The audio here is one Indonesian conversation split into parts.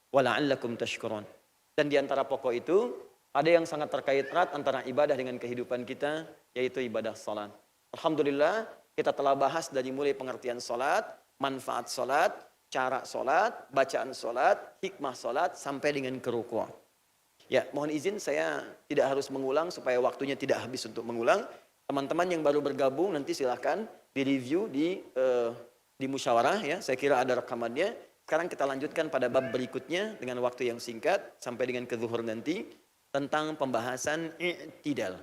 wa la'allakum tashkurun. Dan di antara pokok itu ada yang sangat terkait erat antara ibadah dengan kehidupan kita, yaitu ibadah salat. Alhamdulillah kita telah bahas dari mulai pengertian salat, manfaat salat, cara salat, bacaan salat, hikmah salat sampai dengan kerukuan. Ya, mohon izin saya tidak harus mengulang supaya waktunya tidak habis untuk mengulang. Teman-teman yang baru bergabung nanti silahkan direview di musyawarah ya. Saya kira ada rekamannya. Sekarang kita lanjutkan pada bab berikutnya dengan waktu yang singkat sampai dengan ke zuhur nanti tentang pembahasan i'tidal.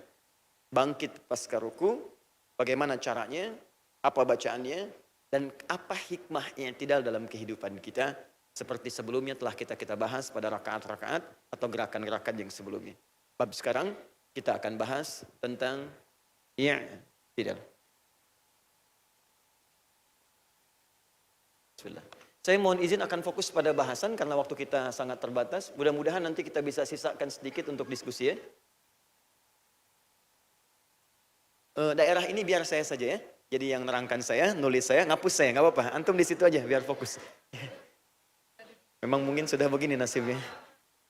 Bangkit pasca ruku, bagaimana caranya, apa bacaannya, dan apa hikmah i'tidal dalam kehidupan kita. Seperti sebelumnya telah kita bahas pada rakaat-rakaat atau gerakan-gerakan yang sebelumnya. Bab sekarang kita akan bahas tentang i'tidal. Bismillah. Saya mohon izin akan fokus pada bahasan karena waktu kita sangat terbatas. Mudah-mudahan nanti kita bisa sisakan sedikit untuk diskusi ya. Daerah ini biar saya saja ya. Jadi yang nerangkan saya, nulis saya, ngapus saya, nggak apa-apa. Antum di situ aja biar fokus. Memang mungkin sudah begini nasibnya.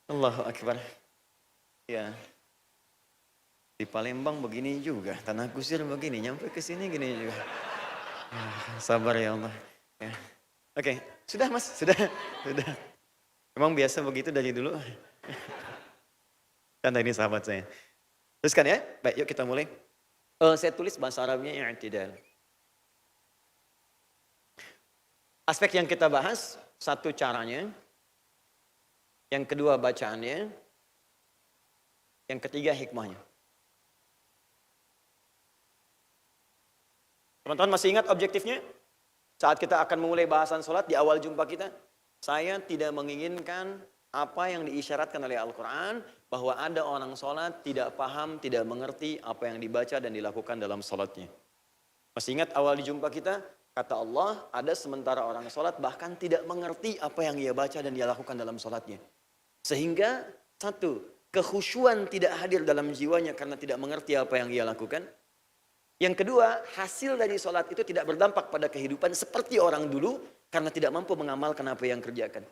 Allahu Akbar. Ya. Di Palembang begini juga, Tanah Kusir begini, nyampe ke sini gini juga. Sabar ya Allah. Ya. Oke, sudah mas, sudah. Memang biasa begitu dari dulu. Karena ini sahabat saya. Teruskan ya, baik yuk kita mulai. Saya tulis bahasa Arabnya i'tidal. Aspek yang kita bahas, satu caranya, yang kedua bacaannya, yang ketiga hikmahnya. Teman-teman masih ingat objektifnya? Saat kita akan memulai bahasan sholat di awal jumpa kita, saya tidak menginginkan apa yang diisyaratkan oleh Al-Quran, bahwa ada orang sholat tidak paham, tidak mengerti apa yang dibaca dan dilakukan dalam sholatnya. Masih ingat awal di jumpa kita? Kata Allah, ada sementara orang sholat bahkan tidak mengerti apa yang ia baca dan dia lakukan dalam sholatnya. Sehingga, satu, kekhusyuan tidak hadir dalam jiwanya karena tidak mengerti apa yang ia lakukan. Yang kedua, hasil dari sholat itu tidak berdampak pada kehidupan seperti orang dulu karena tidak mampu mengamalkan apa yang kerjakan.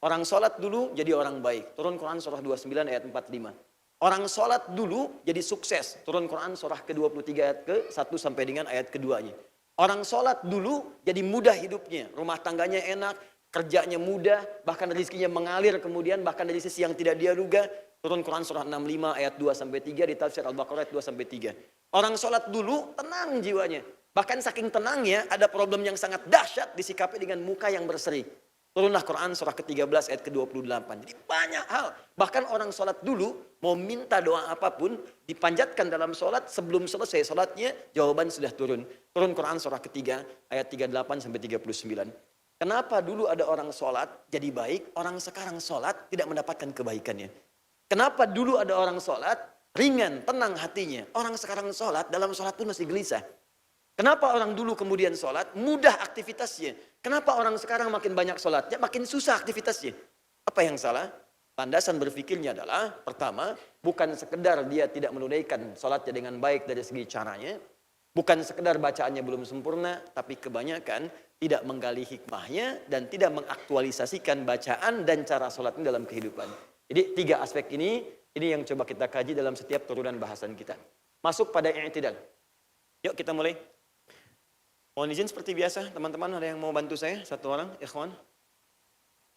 Orang sholat dulu jadi orang baik. Turun Quran surah 29 ayat 45. Orang sholat dulu jadi sukses. Turun Quran surah ke-23 ayat ke-1 sampai dengan ayat keduanya. Orang sholat dulu jadi mudah hidupnya. Rumah tangganya enak, kerjanya mudah, bahkan rezekinya mengalir kemudian bahkan dari sisi yang tidak dia duga. Turun Quran surah 65 ayat 2 sampai 3 di tafsir Al-Baqarah ayat 2 sampai 3. Orang sholat dulu tenang jiwanya. Bahkan saking tenangnya ada problem yang sangat dahsyat disikapi dengan muka yang berseri. Turunlah Quran surah ke-13 ayat ke-28. Jadi banyak hal. Bahkan orang sholat dulu mau minta doa apapun dipanjatkan dalam sholat. Sebelum selesai sholatnya jawaban sudah turun. Turun Quran surah ketiga ayat 38 sampai 39. Kenapa dulu ada orang sholat jadi baik, orang sekarang sholat tidak mendapatkan kebaikannya? Kenapa dulu ada orang sholat ringan, tenang hatinya. Orang sekarang sholat, dalam sholat pun masih gelisah. Kenapa orang dulu kemudian sholat, mudah aktivitasnya. Kenapa orang sekarang makin banyak sholatnya, makin susah aktivitasnya. Apa yang salah? Landasan berpikirnya adalah, pertama, bukan sekedar dia tidak menunaikan sholatnya dengan baik dari segi caranya. Bukan sekedar bacaannya belum sempurna, tapi kebanyakan tidak menggali hikmahnya dan tidak mengaktualisasikan bacaan dan cara sholatnya dalam kehidupan. Jadi 3 aspek ini yang coba kita kaji dalam setiap turunan bahasan kita. Masuk pada i'tidal. Yuk kita mulai. Mohon izin seperti biasa, teman-teman ada yang mau bantu saya? Satu orang, ikhwan?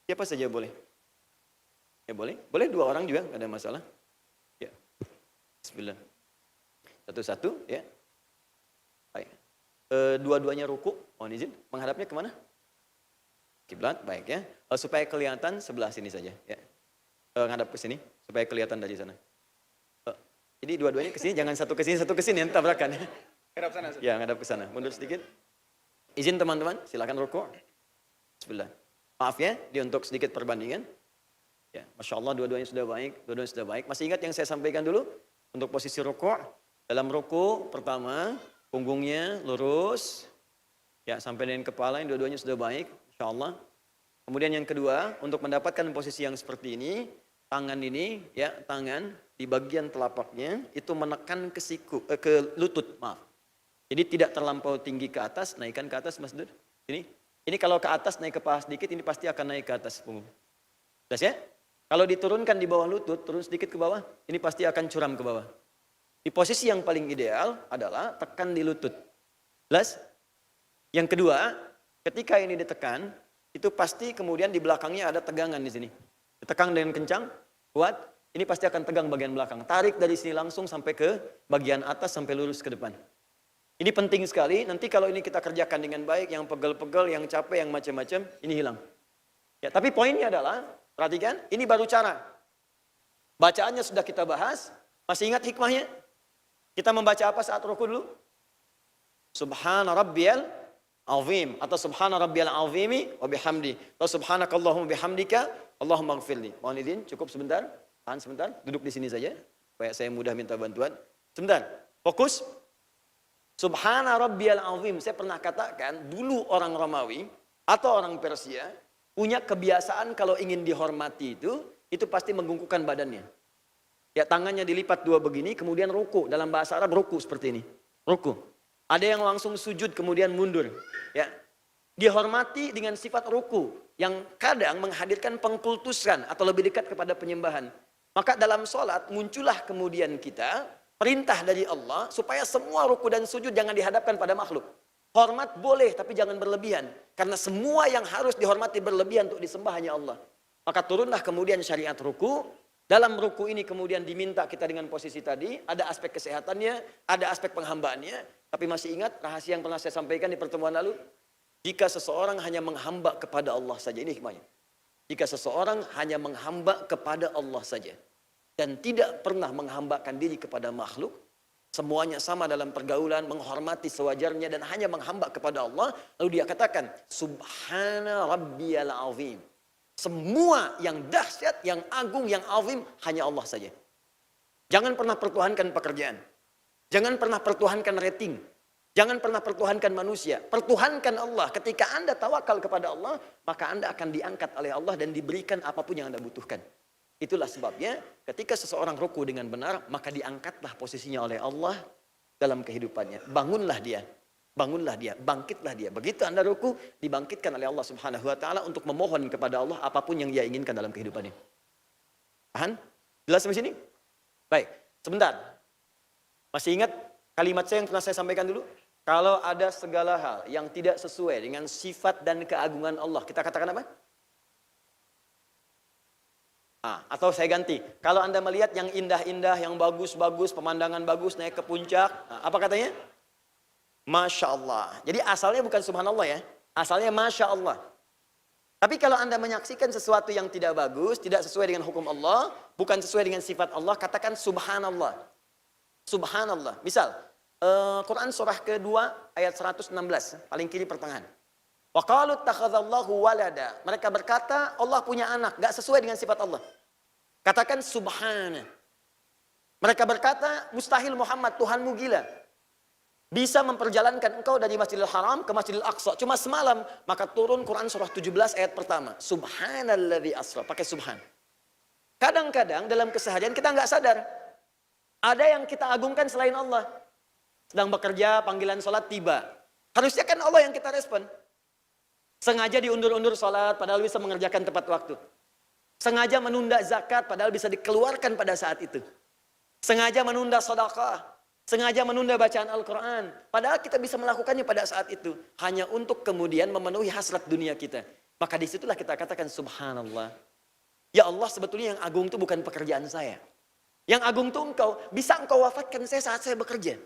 Siapa saja boleh? Ya boleh. Boleh 2 orang juga, nggak ada masalah. Ya. Bismillah. Satu-satu, ya. Baik. Dua-duanya ruku, mohon izin. Menghadapnya kemana? Kiblat, baik ya. Supaya kelihatan sebelah sini saja, ya. Ngadap ke sini supaya kelihatan dari sana. Jadi dua-duanya ke sini, jangan satu ke sini yang tabrakan. Ngadap sana. Ya, ngadap ke sana. Mundur sedikit. Izin teman-teman, silakan rukuk. Bismillah. Maaf ya, dia untuk sedikit perbandingan. Ya, Masya Allah dua-duanya sudah baik, Masih ingat yang saya sampaikan dulu? Untuk posisi rukuk. Dalam rukuk pertama, punggungnya lurus. Ya, sampai dengan kepala, yang dua-duanya sudah baik. Masya Allah. Kemudian yang kedua, untuk mendapatkan posisi yang seperti ini, tangan ini, ya tangan di bagian telapaknya itu menekan ke siku, ke lutut, maaf. Jadi tidak terlampau tinggi ke atas, naikkan ke atas Mas Dud. Ini kalau ke atas naik ke paha sedikit, ini pasti akan naik ke atas punggung. Jelas ya? Kalau diturunkan di bawah lutut, turun sedikit ke bawah, ini pasti akan curam ke bawah. Di posisi yang paling ideal adalah tekan di lutut. Jelas? Yang kedua, ketika ini ditekan, itu pasti kemudian di belakangnya ada tegangan di sini. Ditekan dengan kencang, kuat, ini pasti akan tegang bagian belakang. Tarik dari sini langsung sampai ke bagian atas sampai lurus ke depan. Ini penting sekali, nanti kalau ini kita kerjakan dengan baik, yang pegel-pegel, yang capek, yang macam-macam, ini hilang. Ya, tapi poinnya adalah, perhatikan, ini baru cara. Bacaannya sudah kita bahas, masih ingat hikmahnya? Kita membaca apa saat ruku dulu? Subhana rabbiyal azim atau subhana rabbiyal azimi wa bihamdi atau subhanakallahumma bihamdika Allahumma ighfirli. Mohon izin, cukup sebentar. Tahan sebentar, duduk di sini saja supaya saya mudah minta bantuan. Sebentar, fokus. Subhana rabbiyal azim. Saya pernah katakan, dulu orang Romawi atau orang Persia punya kebiasaan kalau ingin dihormati itu pasti menggungkukkan badannya. Ya, tangannya dilipat dua begini, kemudian ruku. Dalam bahasa Arab ruku seperti ini. Ruku. Ada yang langsung sujud kemudian mundur. Ya, dihormati dengan sifat ruku yang kadang menghadirkan pengkultusan atau lebih dekat kepada penyembahan. Maka dalam sholat muncullah kemudian kita perintah dari Allah supaya semua ruku dan sujud jangan dihadapkan pada makhluk. Hormat boleh tapi jangan berlebihan. Karena semua yang harus dihormati berlebihan untuk disembah hanya Allah. Maka turunlah kemudian syariat ruku. Dalam ruku ini kemudian diminta kita dengan posisi tadi. Ada aspek kesehatannya, ada aspek penghambaannya. Tapi masih ingat rahasia yang pernah saya sampaikan di pertemuan lalu? Jika seseorang hanya menghamba kepada Allah saja. Ini hikmahnya. Jika seseorang hanya menghamba kepada Allah saja. Dan tidak pernah menghambakan diri kepada makhluk. Semuanya sama dalam pergaulan, menghormati sewajarnya dan hanya menghamba kepada Allah. Lalu dia katakan, Subhana Rabbiyal Azim. Semua yang dahsyat, yang agung, yang azim, hanya Allah saja. Jangan pernah pertuhankan pekerjaan. Jangan pernah pertuhankan rating. Jangan pernah pertuhankan manusia. Pertuhankan Allah. Ketika Anda tawakal kepada Allah, maka Anda akan diangkat oleh Allah dan diberikan apapun yang Anda butuhkan. Itulah sebabnya ketika seseorang ruku dengan benar, maka diangkatlah posisinya oleh Allah dalam kehidupannya. Bangunlah dia. Bangunlah dia, bangkitlah dia. Begitu Anda ruku, dibangkitkan oleh Allah Subhanahu wa taala untuk memohon kepada Allah apapun yang dia inginkan dalam kehidupannya. Paham? Jelas sampai sini? Baik, sebentar. Masih ingat kalimat saya yang pernah saya sampaikan dulu? Kalau ada segala hal yang tidak sesuai dengan sifat dan keagungan Allah, kita katakan apa? Atau saya ganti. Kalau Anda melihat yang indah-indah, yang bagus-bagus, pemandangan bagus, naik ke puncak, apa katanya? Masya Allah. Jadi asalnya bukan subhanallah ya. Asalnya Masya Allah. Tapi kalau Anda menyaksikan sesuatu yang tidak bagus, tidak sesuai dengan hukum Allah, bukan sesuai dengan sifat Allah, katakan subhanallah. Subhanallah. Misal, Quran surah kedua ayat 116, paling kiri pertengahan. Wa qalu ittakhadallahu walada. Mereka berkata Allah punya anak, gak sesuai dengan sifat Allah. Katakan subhana. Mereka berkata mustahil Muhammad, Tuhanmu gila. Bisa memperjalankan engkau dari Masjidil Haram ke Masjidil Aqsa. Cuma semalam, maka turun Quran surah 17 ayat pertama. Subhanalladzi asra. Pakai subhan. Kadang-kadang dalam keseharian kita nggak sadar. Ada yang kita agungkan selain Allah. Sedang bekerja, panggilan sholat tiba. Harusnya kan Allah yang kita respon. Sengaja diundur-undur sholat, padahal bisa mengerjakan tepat waktu. Sengaja menunda zakat, padahal bisa dikeluarkan pada saat itu. Sengaja menunda sedekah. Sengaja menunda bacaan Al-Quran. Padahal kita bisa melakukannya pada saat itu. Hanya untuk kemudian memenuhi hasrat dunia kita. Maka disitulah kita katakan subhanallah. Ya Allah, sebetulnya yang agung itu bukan pekerjaan saya. Yang agung itu engkau. Bisa engkau wafatkan saya saat saya bekerja.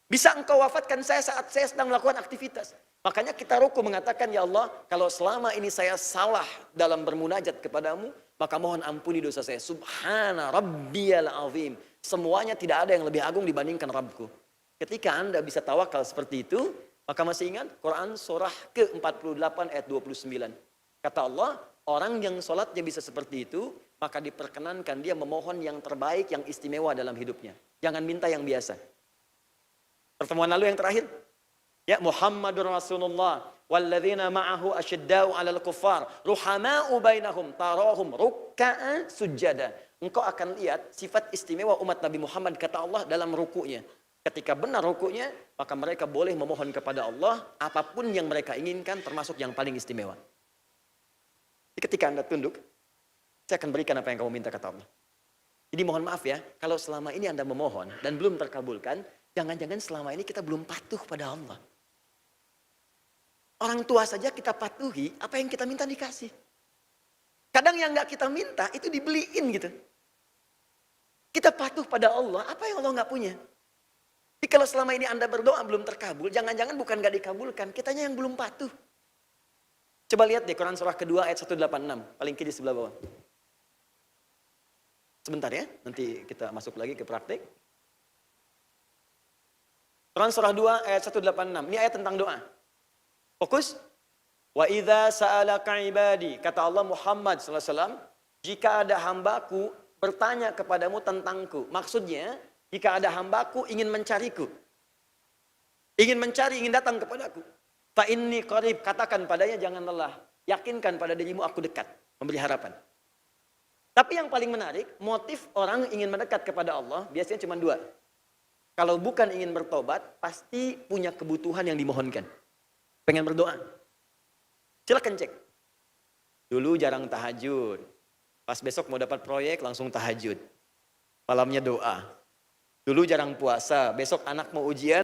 Bisa engkau wafatkan saya saat saya sedang melakukan aktivitas. Makanya kita ruku mengatakan, ya Allah, kalau selama ini saya salah dalam bermunajat kepadamu, maka mohon ampuni dosa saya. Subhana Rabbiyal Azim. Semuanya tidak ada yang lebih agung dibandingkan Rabbku. Ketika Anda bisa tawakal seperti itu, maka masih ingat Quran surah ke-48 ayat 29. Kata Allah, orang yang sholatnya bisa seperti itu, maka diperkenankan dia memohon yang terbaik, yang istimewa dalam hidupnya. Jangan minta yang biasa. Pertemuan lalu yang terakhir. Ya, Muhammadur Rasulullah walladzina ma'ahu asyiddau 'alal kuffar ruhama'u bainahum tarahum ruk'an sujada. Engkau akan lihat sifat istimewa umat Nabi Muhammad kata Allah dalam ruku'nya. Ketika benar ruku'nya, maka mereka boleh memohon kepada Allah apapun yang mereka inginkan termasuk yang paling istimewa. Ketika Anda tunduk, saya akan berikan apa yang kamu minta, kata Allah. Jadi mohon maaf ya, kalau selama ini Anda memohon dan belum terkabulkan, jangan-jangan selama ini kita belum patuh pada Allah. Orang tua saja kita patuhi, apa yang kita minta dikasih. Kadang yang nggak kita minta itu dibeliin gitu. Kita patuh pada Allah, apa yang Allah nggak punya. Jadi kalau selama ini Anda berdoa belum terkabul, jangan-jangan bukan nggak dikabulkan, kitanya yang belum patuh. Coba lihat deh Quran surah kedua ayat 186, paling kiri sebelah bawah. Sebentar ya, nanti kita masuk lagi ke praktik. Quran surah 2 ayat 186, ini ayat tentang doa. Fokus. Wa idza sa'alaka ibadi, kata Allah Muhammad sallallahu alaihi wasallam, jika ada hambaku bertanya kepadamu tentangku. Maksudnya, jika ada hambaku ingin mencariku. Ingin mencari, ingin datang kepadaku. Fa inni qarib, katakan padanya jangan lelah. Yakinkan pada dirimu aku dekat, memberi harapan. Tapi yang paling menarik, motif orang ingin mendekat kepada Allah biasanya cuma dua. Kalau bukan ingin bertobat, pasti punya kebutuhan yang dimohonkan. Pengen berdoa. Silakan cek. Dulu jarang tahajud. Pas besok mau dapat proyek langsung tahajud. Malamnya doa. Dulu jarang puasa. Besok anak mau ujian